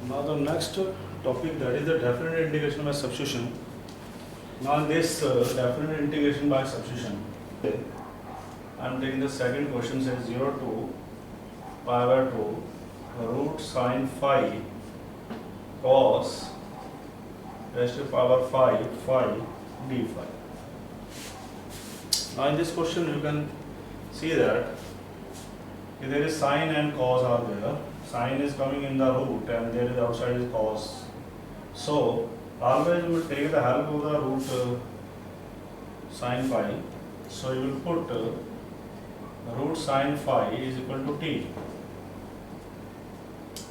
Now the next topic, that is the definite integration by substitution. Now in this definite integration by substitution, I am taking the second question, says 0 to pi by 2 root sine phi cos raised to power 5 phi d phi. Now in this question you can see that if there is sine and cos are there, sine is coming in the root and there is outside is cos. So always you will take the help of the root sine phi. So you will put root sine phi is equal to t.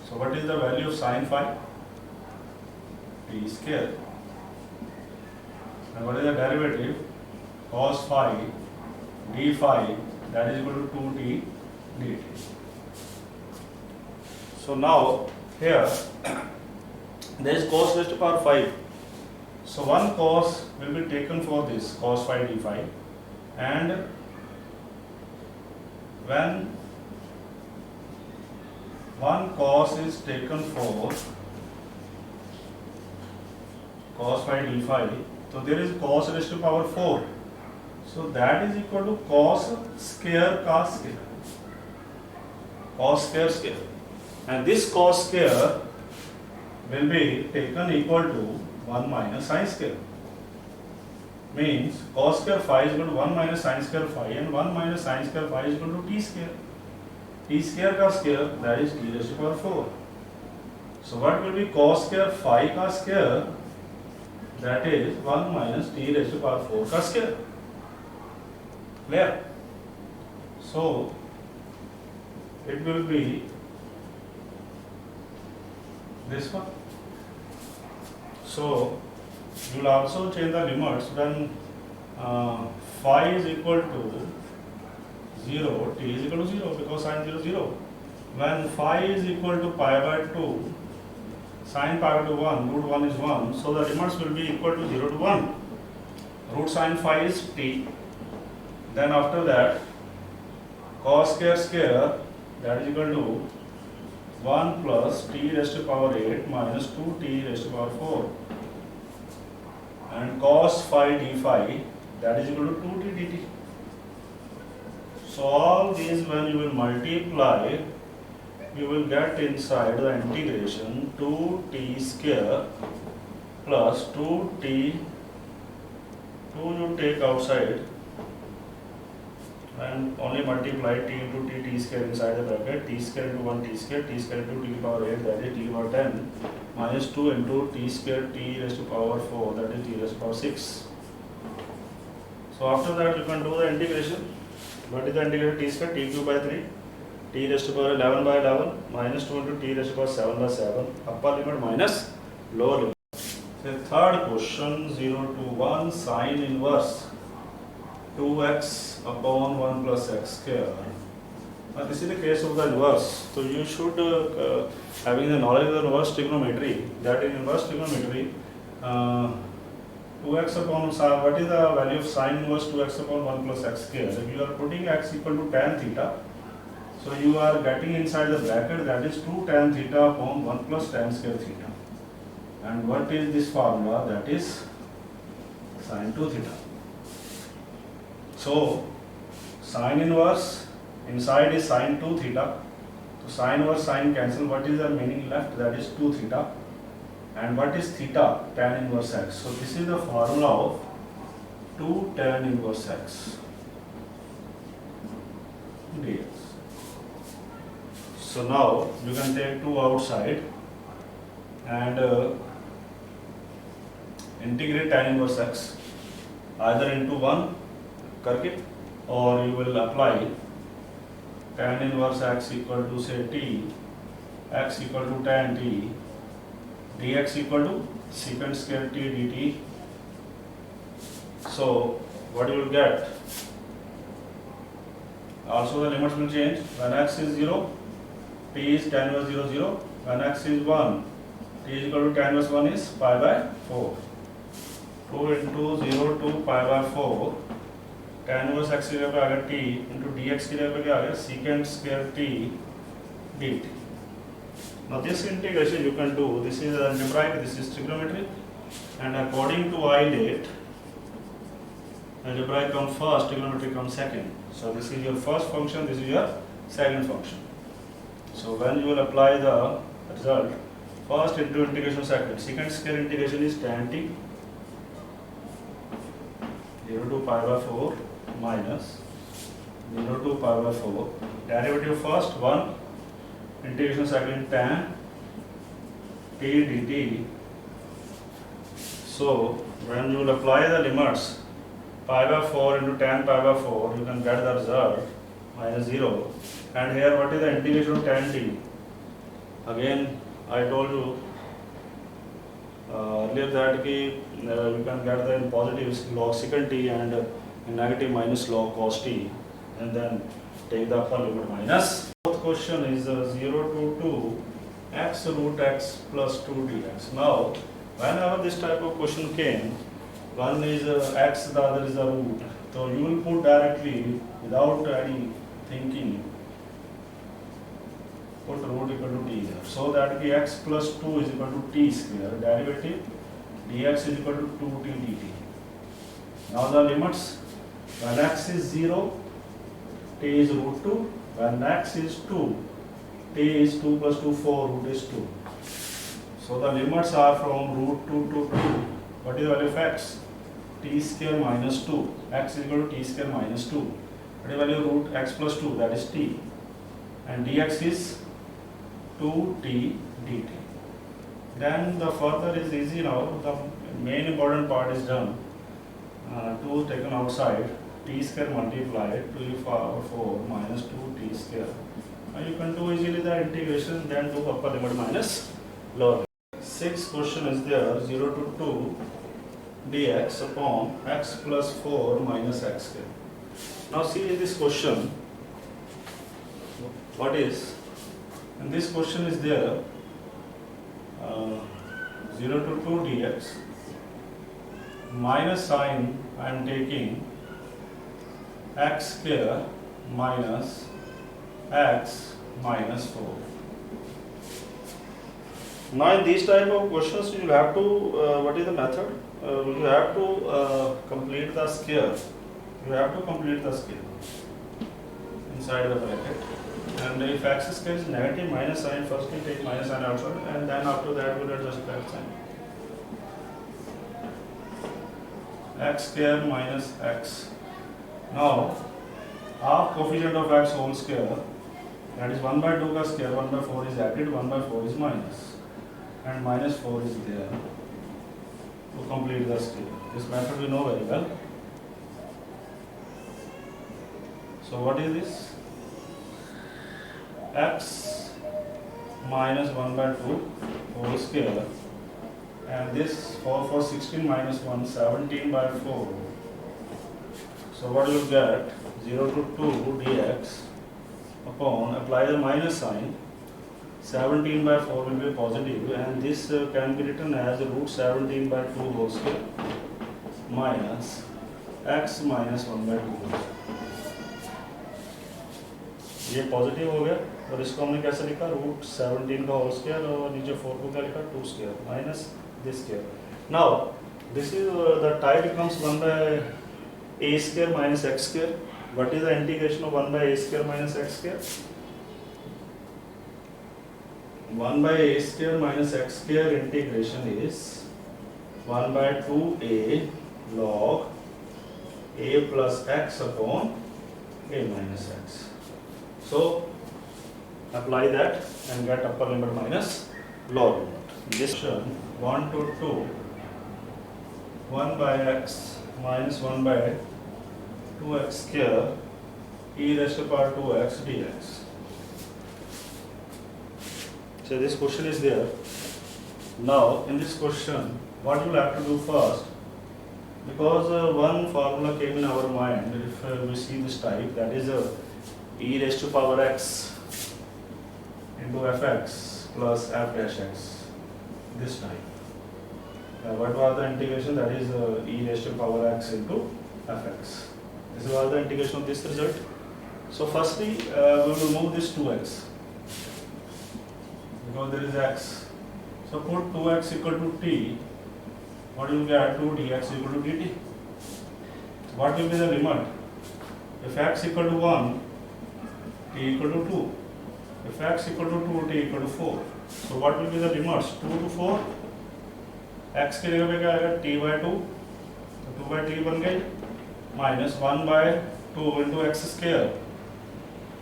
So what is the value of sine phi? T square. And what is the derivative? Cos phi d phi, that is equal to 2t dt. So now here there is cos raised to power 5. So one cos will be taken for this cos phi d phi, and when one cos is taken for cos phi d phi, so there is cos raised to power 4. So that is equal to cos square cos square. Cos square square. And this cos square will be taken equal to 1 minus sine square. Means cos square phi is equal to 1 minus sine square phi, and 1 minus sine square phi is equal to t square. T square cos square, that is t raised to power 4. So what will be cos square phi cos square? That is 1 minus t raised to power 4 cos square. Clear? So it will be this one. So you will also change the limits when phi is equal to 0, t is equal to 0, because sine 0 0. When phi is equal to pi by 2, sine pi by 2 1, root 1 is 1, so the limits will be equal to 0 to 1. Root sine phi is t. Then after that, cos square square, that is equal to 1 plus t raised to power 8 minus 2t raised to power 4. And cos phi d phi, that is equal to 2t dt. So all these when you will multiply, you will get inside the integration 2t square plus 2t, 2 you take outside and only multiply t into t square inside the bracket, t square into 1 t square into t to the power 8, that is t power 10, minus 2 into t square t raised to power 4, that is t raised to power 6. So after that you can do the integration. What is the integration? T square t cube by 3, t raised to power 11 by 11, minus 2 into t raised to power 7 by 7, upper limit minus lower limit. The third question, 0 to 1 sine inverse 2x upon 1 plus x square. Now this is the case of the inverse. So you should having the knowledge of the inverse trigonometry, that in inverse trigonometry 2x upon, what is the value of sine inverse 2x upon 1 plus x square? If you are putting x equal to tan theta, so you are getting inside the bracket, that is 2 tan theta upon 1 plus tan square theta. And what is this formula? That is sine 2 theta. So sine inverse inside is sine 2 theta. So sine inverse sine cancel. What is the meaning left? That is 2 theta. And what is theta? Tan inverse x. So this is the formula of 2 tan inverse x dx. So now you can take 2 outside and integrate tan inverse x either into 1 करके, or you will apply tan inverse x equal to say t, x equal to tan t, dx equal to secant square t dt. So what you will get? Also the limits will change. When x is 0, t is tan inverse 0 0. When x is 1, t is equal to tan inverse 1 is pi by 4. 2 into 0 to pi by 4. tan inverse x की जगह पे आ गया t into dx की जगह पे क्या आ गया secant square t dt. Now this integration you can do, this is algebraic, this is trigonometry, and according to Eilert, algebraic comes first, trigonometry comes second. So this is your first function, this is your second function. So when you will apply the result, first into integration second, secant square integration is tan t 0 to pi by 4 minus 0 to pi by 4, derivative first 1, integration second tan t dt. So when you will apply the limits, pi by 4 into tan pi by 4, you can get the result minus 0. And here what is the integration of tan t? Again I told you earlier that you can get the in positive log secant t and in negative minus log cos t, and then take the upper limit minus. Fourth question is 0 to 2 x root x plus 2 dx. Now whenever this type of question came, one is x, the other is the root. So you will put directly without any thinking, put root equal to t here. So that x plus 2 is equal to t square, derivative dx is equal to 2t dt. Now the limits, when x is 0, t is root 2. When x is 2, t is 2 plus 2, 4, root is 2. So the limits are from root 2 to 2. What is the value of x? T square minus 2. X is equal to t square minus 2. What is the value of root x plus 2? That is t. And dx is 2t dt. Then the further is easy now. The main important part is done. 2 taken outside, t square multiplied 2 to the power 4 minus 2t square. Now you can do easily the integration, then do upper limit minus lower limit. Sixth question is there, 0 to 2 dx upon x plus 4 minus x square. Now see in this question, what is, in this question is there 0 to 2 dx minus sign I am taking x square minus x minus 4. Now in these type of questions you will have to, what is the method? You have to complete the square. You have to complete the square inside the bracket. And if x square is negative, minus sign, first we take minus sign outside, and then after that we will adjust that sign. X square minus x. Now half coefficient of x whole square, that is 1 by 2 ka square, 1 by 4 is added, 1 by 4 is minus, and minus 4 is there to complete the square. This method we know very well. So what is this? X minus 1 by 2 whole square, and this 4 for 16 minus 1, 17 by 4. So what you get? 0 to 2 dx upon, apply the minus sign, 17 by 4 will be positive, and this can be written as root 17 by 2 whole square minus x minus 1 by 2. ये positive हो गया, और इसको हमने कैसे लिखा? Root 17 का whole square, और नीचे 4 को क्या लिखा? 2 square minus this square. Now this is the tie becomes 1 by a square minus x square. What is the integration of 1 by a square minus x square? 1 by a square minus x square integration is 1 by 2a log a plus x upon a minus x. So apply that and get upper limit minus lower limit. This question 1 to 2, 1 by x minus 1 by 2x square e raised to power 2x dx. So this question is there. Now in this question, what you will have to do first, because one formula came in our mind, if we see this type, that is e raised to power x into fx plus f dash x, this type. What was the integration? That is e raised to power x into fx. This was the integration of this result. So firstly we will remove this 2x. because there is x. So put 2x equal to t. What you will get? 2 dx equal to dt. What will be the limit? If x equal to 1, t equal to 2. If x equal to 2, t equal to 4. So what will be the limits? 2 to 4. x की जगह पे क्या आएगा? t by 2. तो 2 by t बन गई. Minus 1 by 2 into x square.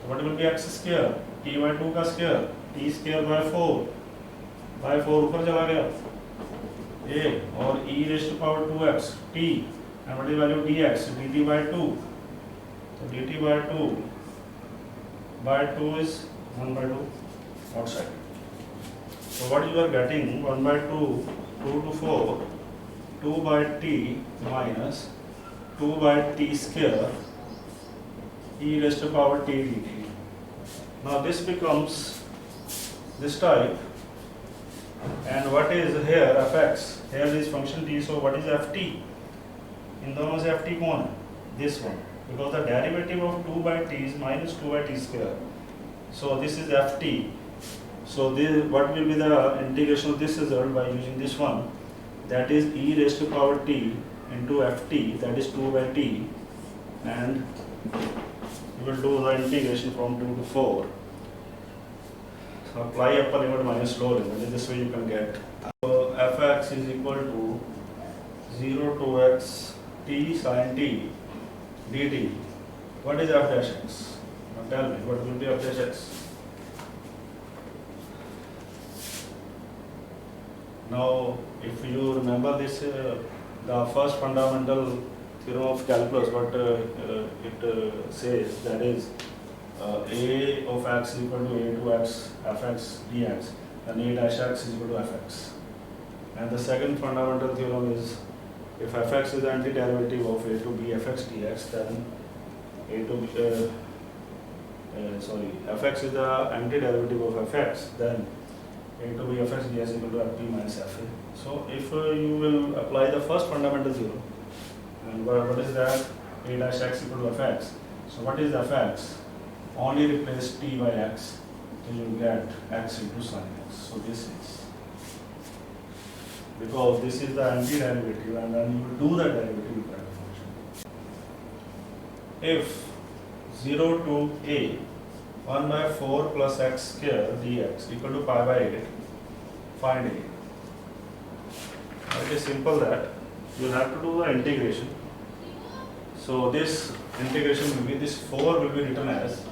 What will be x square? t by 2 का square. t square by 4. By 4 ऊपर चला गया. a और e raised to power 2x t. And what is value dx? dt by 2. So dt by 2 by 2 is 1 by 2 outside. So what you are getting? 1 by 2, 2 to 4, 2 by t minus 2 by t square e raised to power t dt. Now this becomes this type. And what is here? Fx. Here is function t. So what is ft? In दोनों से ft कौन है? This one. Because the derivative of 2 by t is minus 2 by t square. So this is ft. So this, what will be the integration of this result by using this one? That is e raised to power t into ft, that is 2 by t, and you will do the integration from 2 to 4. So apply upper limit minus lower limit. In this way you can get. So fx is equal to 0 to x t sin t dt. What is f dash x? Now tell me, what will be f dash x? Now, if you remember this, the first fundamental theorem of calculus, what it says, that is a of x is equal to a to x fx dx, and a dash x is equal to fx. And the second fundamental theorem is, if fx is the antiderivative of a to b fx dx, then a to b, fx is the antiderivative of fx, then a to b fx dx equal to fp minus fa. So if you will apply the first fundamental theorem, and what is that? A dash x equal to fx. So what is fx? Only replace t by x, so you get x into sin x. So this is, because this is the antiderivative, and then you will do the derivative of that function. If 0 to a 1 by 4 plus x square dx equal to pi by 8, find a. It is simple that you will have to do the integration. So this integration will be, this 4 will be written as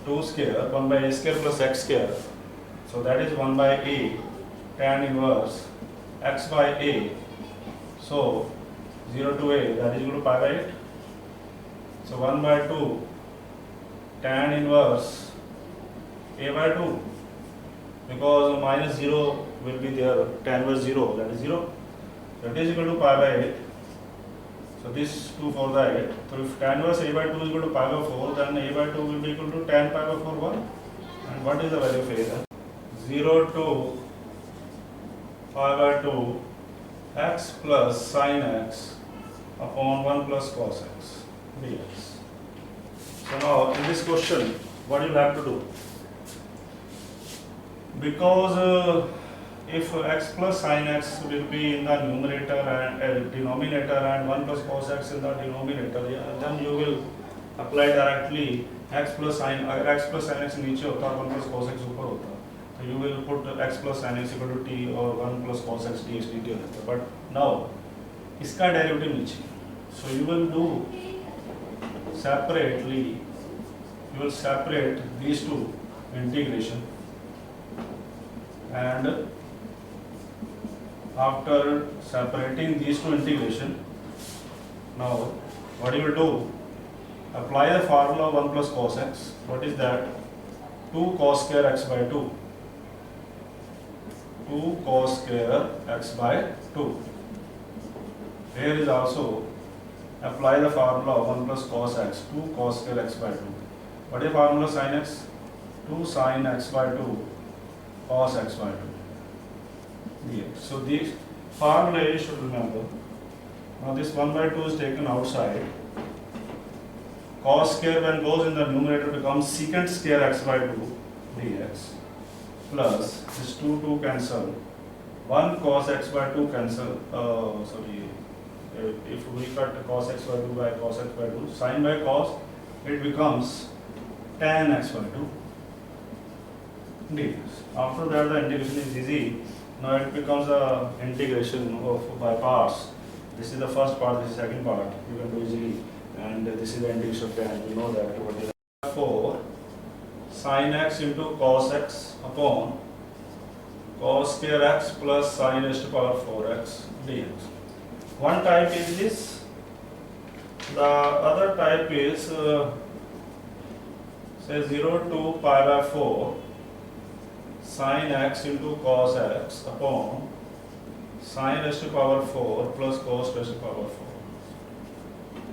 2 square 1 by a square plus x square. So that is 1 by a tan inverse x by a. So 0 to a, that is equal to pi by 8. So 1 by 2 tan inverse a by 2, because minus 0 will be there, tan inverse 0, that is 0. That is equal to pi by 8. So this 2 for the 8. So if tan inverse a by 2 is equal to pi by 4, then a by 2 will be equal to tan pi by 4 1. And what is the value of a then? 0 to pi by 2 x plus sin x upon 1 plus cos x dx. So now in this question, what you will have to do? Because if x plus sin x will be in the numerator and denominator, and 1 plus cos x in the denominator, then you will apply directly x plus sin x नीचे होता है, 1 plus cos x ऊपर होता है, so you will put x plus sin x equal to t or 1 plus cos x dx dt होता है. But now इसका derivative नीचे, so you will do separately, you will separate these two integration, and after separating these two integration, now what you will do? Apply the formula 1 plus cos x. What is that? 2 cos square x by 2. 2 cos square x by 2. Here is also apply the formula 1 plus cos x, 2 cos square x by 2. What is formula sin x? 2 sin x by 2 cos x by 2. dx. So this formula you should remember. Now this 1 by 2 is taken outside. Cos square when goes in the numerator becomes secant square x by 2 dx. plus this 2 cancel. 1 cos x by 2 cancel. If we cut cos x by 2 by cos x by 2, sin by cos, it becomes tan x by 2 dx. After that, the integration is easy. Now it becomes a integration of by parts. This is the first part, this is the second part. You can do easily. And this is the integration of tan. You know that. What is 4 sin x into cos x upon cos square x plus sin raised to power 4x dx. One type is this. The other type is say 0 to pi by 4 sin x into cos x upon sin raised to power 4 plus cos raised to power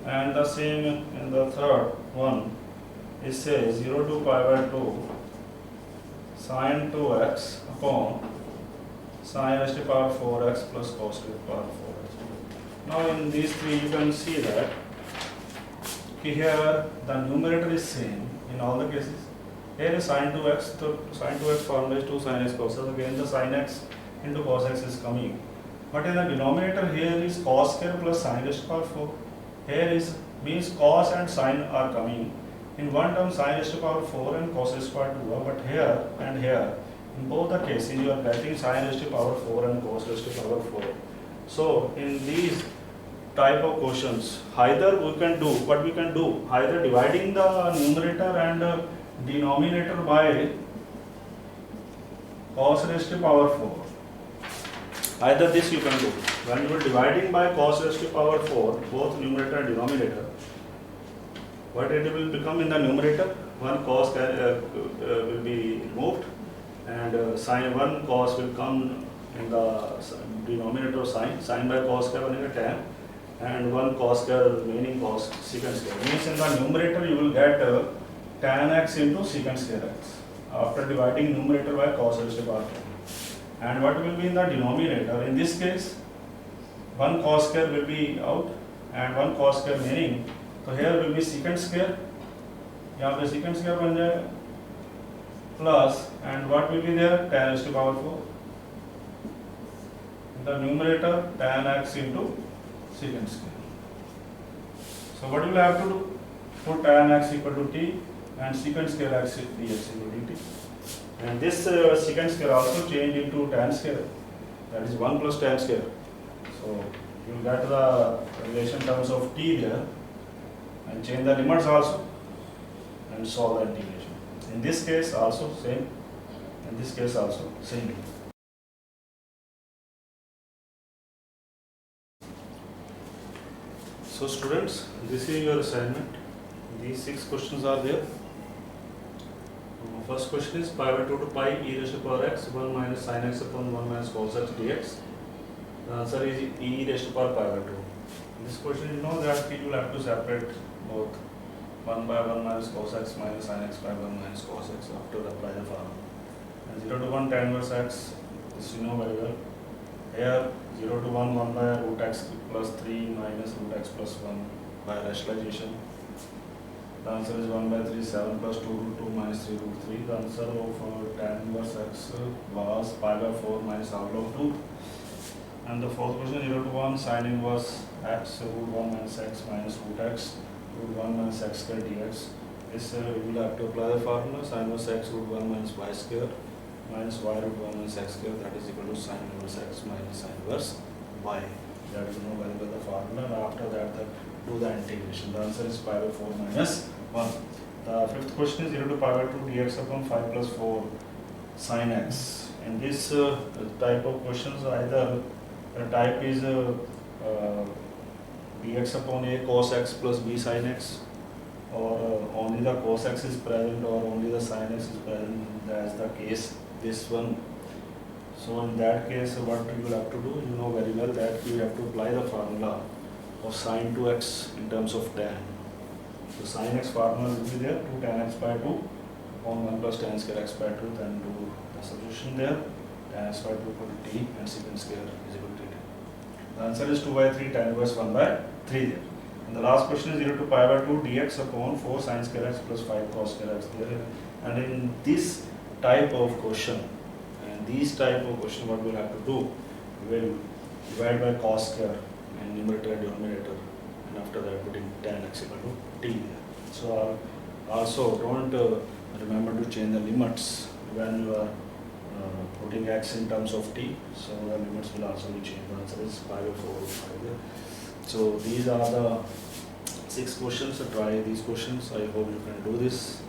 4. And the same in the third one. It says 0 to pi by 2 sin 2x upon sin raised to power 4x plus cos raised to power 4x. Now in these three you can see that here the numerator is same in all the cases. Here is sin 2x, so sin 2x formula is 2 sin x cos x. Again the sin x into cos x is coming. But in the denominator here is cos square plus sin raised to power 4. Here is means cos and sin are coming. In one term sin raised to power 4 and cos raised to power 2, but here and here, in both the cases you are getting sin raised to power 4 and cos raised to power 4. So in these type of questions, either we can do what we can do, either dividing the numerator and denominator by cos raised to power 4. Either this you can do. When you are dividing by cos raised to power 4, both numerator and denominator, what it will become in the numerator? One cos will be removed, and sin 1 cos will come in the denominator of sin by cos square banega tan, and 1 cos square remaining cos secant square. Means in the numerator you will get tan x into secant square x after dividing numerator by cos raised to power 4. And what will be in the denominator? In this case, 1 cos square will be out and 1 cos square remaining. तो here will be secant square, यहाँ पे secant square बन जाएगा, plus and what will be there? Tan raised to power 4. The numerator tan x into secant square. So what you will have to do? Put tan x equal to t and secant square x dx equal to dt. And this secant square also change into tan square. That is 1 plus tan square. So you will get the relation terms of t there. And change the limits also and solve the integration. In this case also same, in this case also same. So students, this is your assignment. These 6 questions are there. First question is pi by 2 to pi e raised to power x 1 minus sin x upon 1 minus cos x dx. The answer is e raised to power pi by 2. In this question you know that you will have to separate both 1 by 1 minus cos x minus sin x by 1 minus cos x after apply the formula. And 0 to 1 tan inverse x, this you know very well. Here 0 to 1 1 by root x plus 3 minus root x plus 1 by rationalization. The answer is 1 by 3 7 plus 2 root 2 minus 3 root 3. The answer of tan inverse x was pi by 4 minus half log 2. And the fourth question 0 to 1 sin inverse x root 1 minus x minus root x root 1 minus x square dx. This we will have to apply the formula sin inverse x root 1 minus y square minus y root 1 minus x square, that is equal to sin inverse x minus sin inverse y. That is no very well the formula, and after that do the integration. The answer is pi by 4 minus 1. The fifth question is 0 to pi by 2 dx upon 5 plus 4 sin x. In this type of questions, either the type is dx upon a cos x plus b sin x, or only the cos x is present or only the sin x is present. That's the case, this one. So in that case, what you will have to do, you know very well that you have to apply the formula of sin 2x in terms of tan. So sin x formula will be there, 2 tan x by 2 upon 1 plus tan square x by 2, then do the substitution there, tan x by 2 equal to t and secant square is equal to t. The answer is 2 by 3 tan inverse 1 by 3 there. And the last question is 0 to pi by 2 dx upon 4 sin square x plus 5 cos square x there. And in this type of question, these type of question what we'll have to do, we'll divide by cos square and numerator and denominator, and after that putting tan x equal to t. So also don't remember to change the limits when you are putting x in terms of t, so the limits will also be changed. The answer is 5 or 4 or 5. So these are the 6 questions. So try these questions. I hope you can do this.